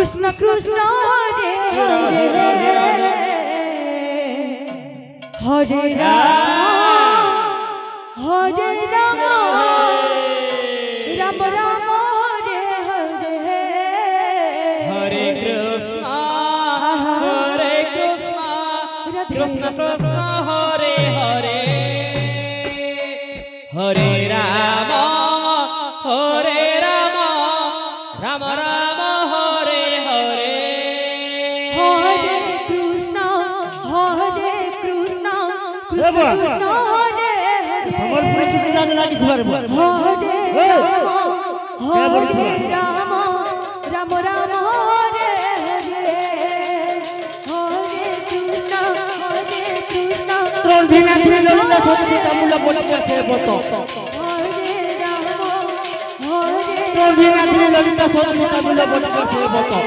कृष्ण कृष्ण हरे हरे हरे राम राम राम हरे हरे हरे कृष्ण कृष्ण कृष्ण हरे हरे हरे राम राम राम हरे हरे हरे कृष्ण कृष्ण कृष्ण हरे हरे समर्पण तुझे जाने लगी इस बार हरे राम राम राम हरे हरे हरे कृष्ण त्रोण धीना धीरे ललिता सोते मुला बोली करते बोतो हरे राम त्रोण धीना धीरे ललिता सोते मुला बोली करते बोतो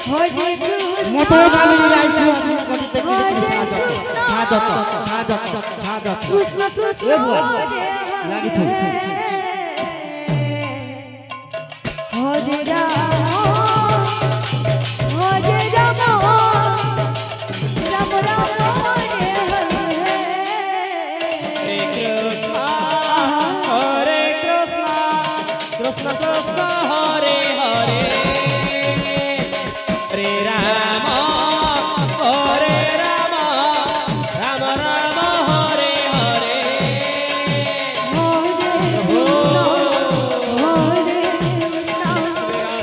हरे कृष्ण मोतो काली राइसी करते खादत कृष्ण कृष्ण हरे लागी थो हरे राम राम राम हरे हरे हरे कृष्ण कृष्ण कृष्ण हरे हरे हरे राम राम राम हरे हरे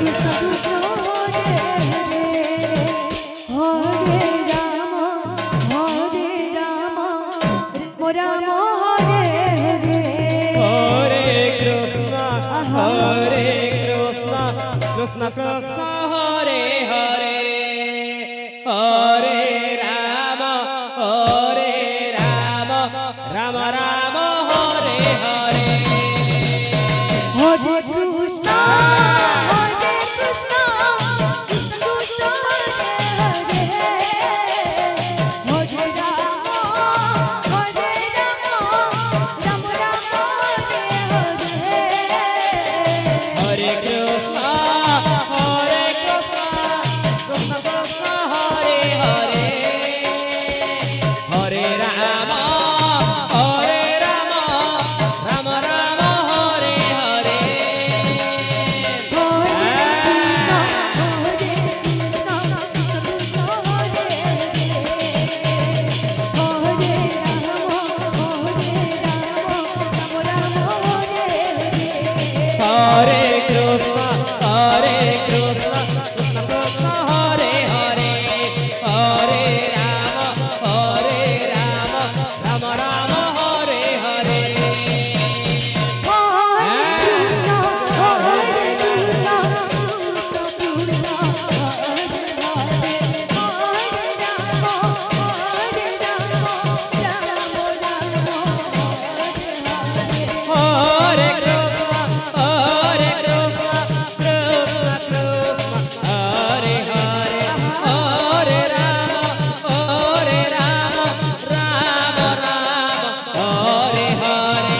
कृष्ण कृष्ण हरे हरे हरे राम राम हरे हरे हरे कृष्ण कृष्ण कृष्ण हरे हरे हरे राम राम राम हरे हरे हरे कृष्ण कृष्ण कृष्ण हरे हरे हरे राम राम राम हरे हरे हरे कृष्ण कृष्ण कृष्ण हरे हरे हरे राम राम राम हरे हरे हरे कृष्ण कृष्ण कृष्ण हरे हरे हरे राम राम राम हरे हरे हरे कृष्ण कृष्ण कृष्ण हरे हरे हरे राम राम हरे हरे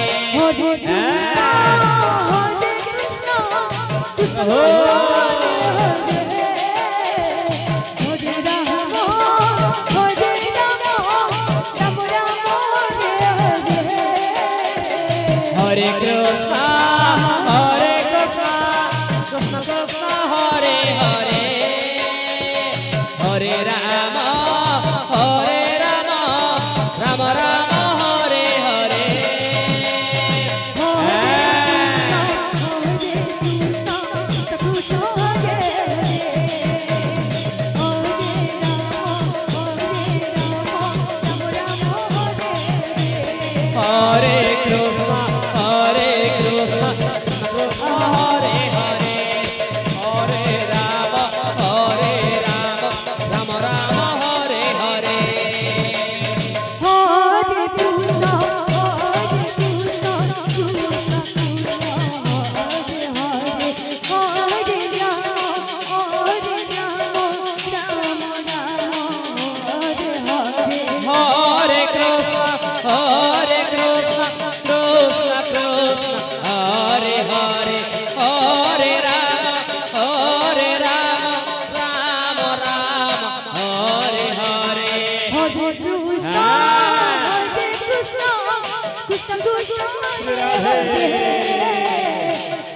हरे कृष्ण कृष्ण कृष्ण हरे हरे हरे राम राम राम हरे हरे हरे कृष्ण कृष्ण कृष्ण हरे हरे हरे राम राम राम हरे हरे हरे হরে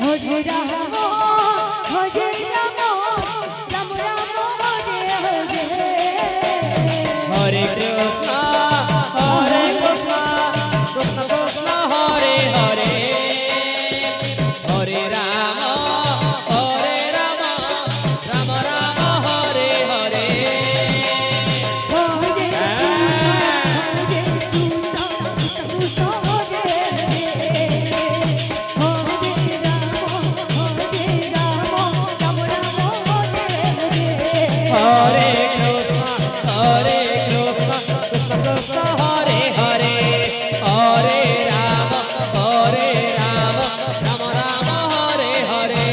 হরে রাম হরে রাম রাম রাম হরে হরে হরে কৃষ্ণ হরে কৃষ্ণ কৃষ্ণ কৃষ্ণ হরে হরে হরে রাম রাম রাম হরে হরে হরে কৃষ্ণ কৃষ্ণ কৃষ্ণ হরে হরে হরে রাম রাম রাম হরে হরে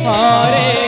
হরে